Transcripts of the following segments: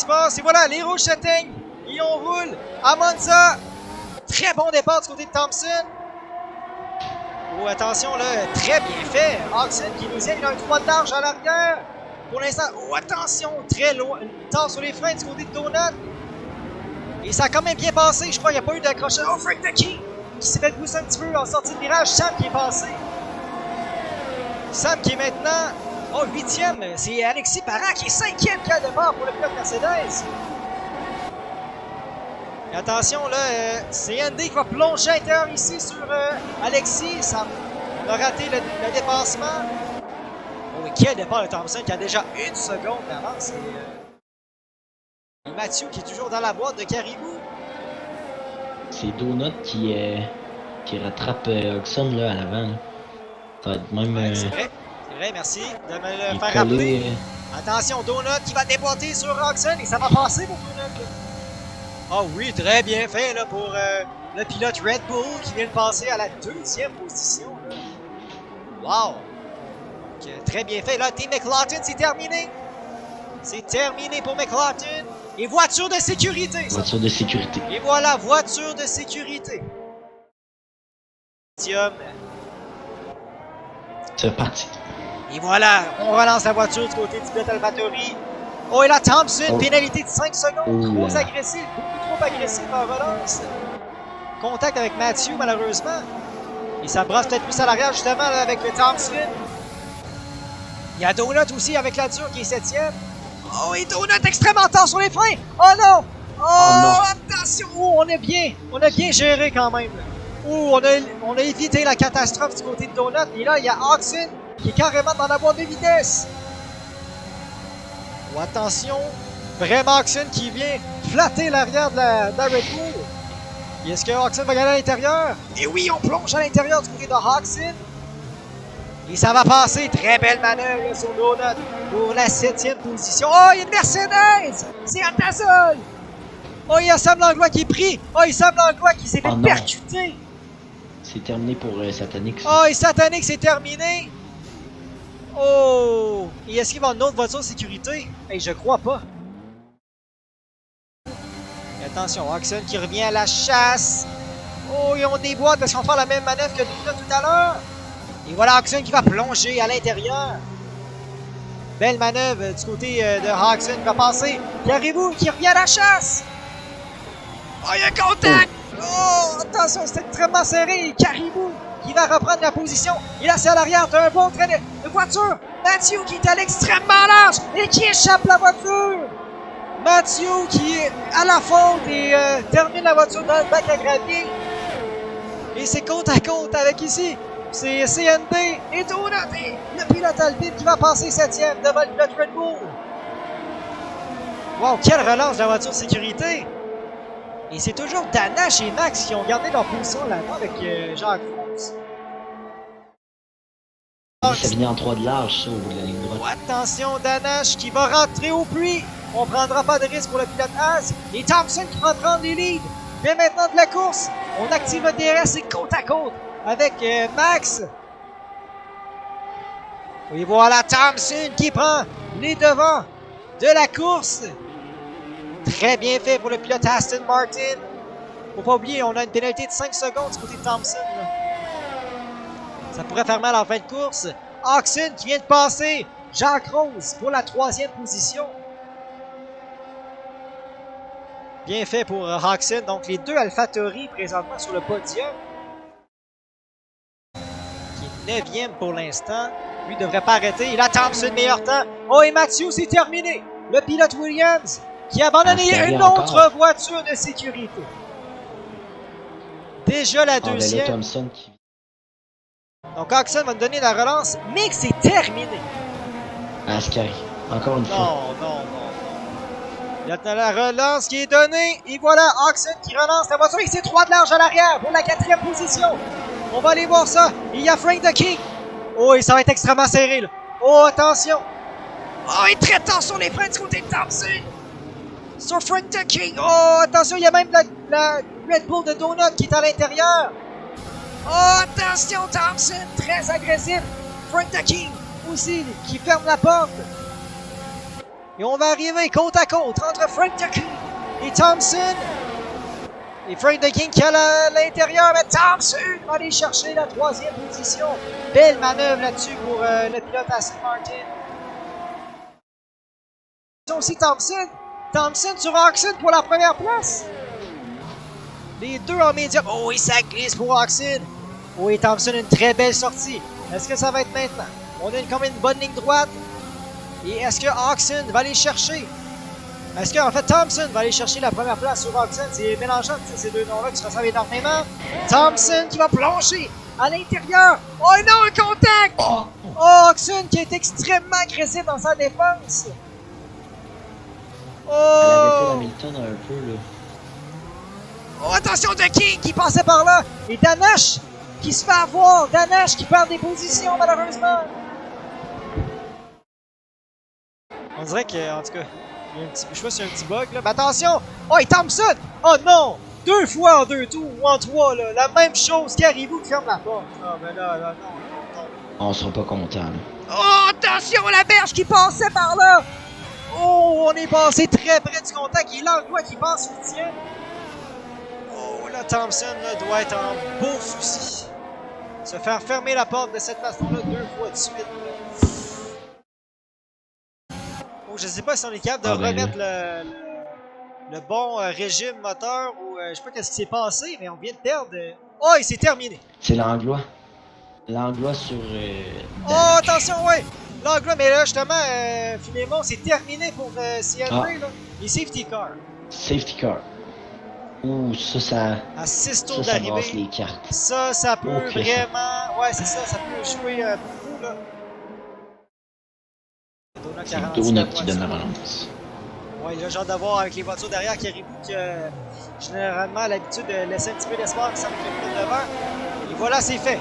passe. Et voilà, les rouges s'éteignent. Et on roule à Monza. Très bon départ du côté de Thompson. Oh, attention là, très bien fait. Oxen qui nous aide, il a un 3 de large à l'arrière. Pour l'instant, oh, attention, très loin. Tard sur les freins du côté de Donut. Et ça a quand même bien passé. Je crois qu'il n'y a pas eu d'accrochage. Oh, Frank Ducky qui s'est fait pousser un petit peu en sortie de virage. Sam qui est passé. Sam qui est maintenant, oh, 8e. C'est Alexis Parent qui est 5e qui a de départ pour le pilote Mercedes. Et attention, là, c'est Andy qui va plonger à l'intérieur ici sur Alexis. On a raté le dépassement. Oh, quel départ de Thompson qui a déjà 1 seconde d'avance. Et Mathieu qui est toujours dans la boîte de Caribou. C'est Donut qui rattrape Oxon là à l'avant. Ça va être même. Ouais, c'est vrai, merci de me le faire rappeler. Attention, Donut qui va déboîter sur Oxon et ça va passer pour Donut. Ah oui, très bien fait là, pour le pilote Red Bull qui vient de passer à la 2e position. Là. Wow! Donc, très bien fait. Là, Team McLaughlin, c'est terminé. C'est terminé pour McLaughlin. Et voiture de sécurité. Ça. Voiture de sécurité. Et voilà, voiture de sécurité. C'est parti. Et voilà, on relance la voiture du côté du pilote AlphaTauri. Oh, et là, Thompson, pénalité de 5 secondes. Trop agressif, beaucoup trop agressif en relance. Contact avec Mathieu, malheureusement. Et ça brasse peut-être plus à l'arrière, justement, là, avec le Thompson. Il y a Donut aussi avec la dure qui est 7e. Oh, et Donut extrêmement tard sur les freins. Oh non! Oh, non. Attention! Oh, on a bien géré quand même. Oh, on a évité la catastrophe du côté de Donut. Et là, il y a Oxen qui est carrément dans la boîte de vitesse. Oh, attention, vraiment Oxen qui vient flatter l'arrière de la Red Bull. Et est-ce que Oxen va gagner à l'intérieur? Et oui, on plonge à l'intérieur du côté de Oxen. Et ça va passer. Très belle manœuvre là, sur Donut pour la 7e position. Oh, il y a une Mercedes! C'est Atazol! Oh, il y a Sam Langlois qui est pris. Oh, il y a Sam Langlois qui s'est fait percuter. C'est terminé pour Satanix. Oh, et Satanix, c'est terminé. Oh! Et est-ce qu'il va y avoir une autre voiture de sécurité? Hey, je crois pas. Et attention, Oxen qui revient à la chasse. Oh, ils ont des boîtes parce qu'on fait la même manœuvre que nous là, tout à l'heure. Et voilà Oxen qui va plonger à l'intérieur. Belle manœuvre du côté de Oxen qui va passer. Caribou qui revient à la chasse. Oh, il y a contact! Oh, attention, c'est extrêmement serré. Caribou qui va reprendre la position. Et là, c'est à l'arrière d'un bon train de voiture. Mathieu qui est à l'extrêmement large et qui échappe la voiture. Mathieu qui est à la faute et termine la voiture dans le bac à gravier. Et c'est côte à côte avec ici. C'est CND et Donut et le pilote Alpine qui va passer 7e devant le pilote Red Bull. Wow, quelle relance de la voiture de sécurité. Et c'est toujours Danache et Max qui ont gardé leur position là-bas avec Jacques Frost. Ça venait en 3 de large, ça, au bout de la ligne droite. Oh, attention, Danache qui va rentrer au puits. On ne prendra pas de risque pour le pilote Haas. Et Thompson qui va prendre les leads. Dès maintenant de la course, on active le DRS et côte à côte avec Max. Et voilà Thompson qui prend les devants de la course. Très bien fait pour le pilote Aston Martin. Faut pas oublier, on a une pénalité de 5 secondes du côté de Thompson. Là. Ça pourrait faire mal en fin de course. Oxen qui vient de passer Jacques Rose pour la 3e position. Bien fait pour Oxen. Donc les deux AlphaTauri présentement sur le podium. Qui est 9e pour l'instant. Lui ne devrait pas arrêter. Il a Thompson, meilleur temps. Oh, et Mathieu, c'est terminé. Le pilote Williams qui a abandonné une autre voiture de sécurité. Déjà la 2e. Donc Oxen va nous donner la relance, mais c'est terminé. Ascari, encore une fois. Non. Il y a la relance qui est donnée. Et voilà Oxen qui relance la voiture. Et c'est 3 de large à l'arrière pour la 4e position. On va aller voir ça. Il y a Frank Ducky. Oh, et ça va être extrêmement serré là. Oh, attention. Oh, il est très tard sur les freins du côté de Thompson. Sur Frank Ducky. Oh, attention, il y a même la Red Bull de Donut qui est à l'intérieur. Oh, attention, Thompson, très agressif. Frank Ducky aussi qui ferme la porte. Et on va arriver côte à côte entre Frank the King et Thompson. Et Frank the King qui a l'intérieur, mais Thompson va aller chercher la 3e position. Belle manœuvre là-dessus pour le pilote Aston Martin. Aussi Thompson. Thompson sur Oxen pour la première place. Les deux en médium. Oh oui, ça glisse pour Oxen. Oui, Thompson, une très belle sortie. Est-ce que ça va être maintenant? On a quand même une bonne ligne droite. Et est-ce que Oxen va aller chercher? Est-ce qu'en fait Thompson va aller chercher la première place sur Oxen? C'est mélangeant ces deux noms-là qui se ressemblent énormément. Thompson qui va plonger à l'intérieur. Oh non, un contact! Oh, Oxen qui est extrêmement agressif dans sa défense. Elle avait fait Hamilton un peu, là. Oh, attention de King qui passait par là. Et Danash qui se fait avoir. Danash qui perd des positions, malheureusement. On dirait que, en tout cas, il y a un petit, je sais pas s'il y a un petit bug là. Mais attention! Oh, et Thompson! Oh non! 2 fois en 2 tours ou en 3, là. La même chose qu'Arrivou qui ferme la porte. Ah, ben là, non. On sera pas content, là. Oh, attention, la berge qui passait par là! Oh, on est passé très près du contact. Et Langlois qui passe 8e. Oh, là, Thompson là, doit être en beau souci. Se faire fermer la porte de cette façon-là 2 fois de suite. Oh, je sais pas si on est capable de remettre le bon régime moteur ou je sais pas qu'est-ce qui s'est passé, mais on vient de perdre. Oh, il s'est terminé. C'est Langlois. Langlois sur... oh, attention, ouais! Langlois, mais là, justement, Filémon, c'est terminé pour CNV, là. Et safety car. Safety car. Ouh, ça... À 6 tours ça brasse d'arrivée. les cartes. Ça peut Ok. vraiment... Ouais, c'est ça peut jouer beaucoup, là. C'est Donut qui donne la relance. Ouais, là, j'ai hâte d'avoir avec les voitures derrière qui arrivent, généralement a l'habitude de laisser un petit peu d'espoir qui s'arrête le pilote devant. Et voilà, c'est fait.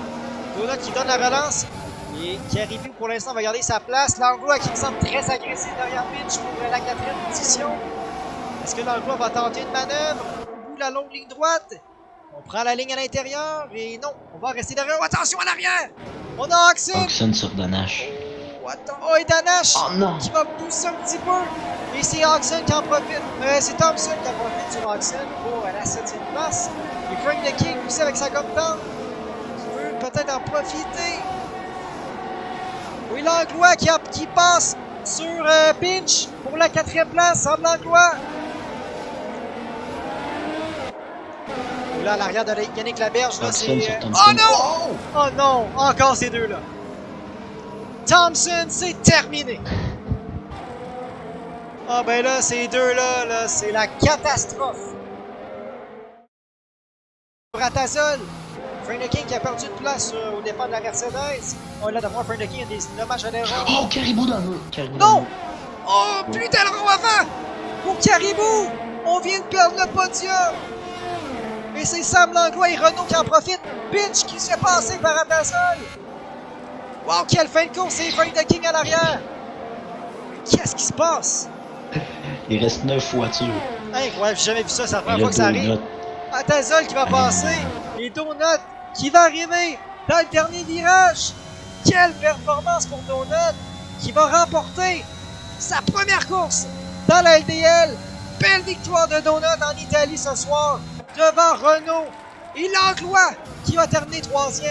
Donut qui donne la relance. Et qui arrive pour l'instant va garder sa place. Langlois qui me semble très agressif derrière Pitch pour la 4e position. Est-ce que Langlois va tenter une manœuvre au bout de la longue ligne droite? On prend la ligne à l'intérieur et non, on va rester derrière. Oh, attention à l'arrière! On a Oxen! Oxen sur Danash. Oh, attends. Oh, et Danash Oh non! qui va pousser un petit peu. Et c'est Oxen qui en profite. C'est Thompson qui en profite sur Oxen pour la 7e place. Et Frank the King aussi avec sa gomme tendre qui veut peut-être en profiter. Oui, Langlois qui passe sur Pinch pour la 4e place. Sam Langlois. Là, à l'arrière de Yannick Laberge, là, c'est... Oh non! Oh non! Encore ces deux-là. Thompson, c'est terminé. Ah ben là, ces deux-là, là, c'est la catastrophe. Ratazol. Frank the King qui a perdu une place au départ de la Mercedes. Oh là, d'abord, Frank the King a des dommages à l'erreur. Oh, Caribou dans le mur! Non! Oh, plus d'aileron avant! Pour Caribou! On vient de perdre le podium! Et c'est Sam Langlois et Renault qui en profitent. Pinch qui se fait passer par Ratazol. Wow, quelle fin de course! C'est Frank the King à l'arrière! Qu'est-ce qui se passe? Il reste 9 voitures. Incroyable, j'ai jamais vu ça, c'est la Et première là, fois que ça arrive. Donut. Ratazol qui va passer. Et Donut qui va arriver dans le dernier virage. Quelle performance pour Donut qui va remporter sa première course dans la LDL. Belle victoire de Donut en Italie ce soir devant Renault et Langlois qui va terminer 3e.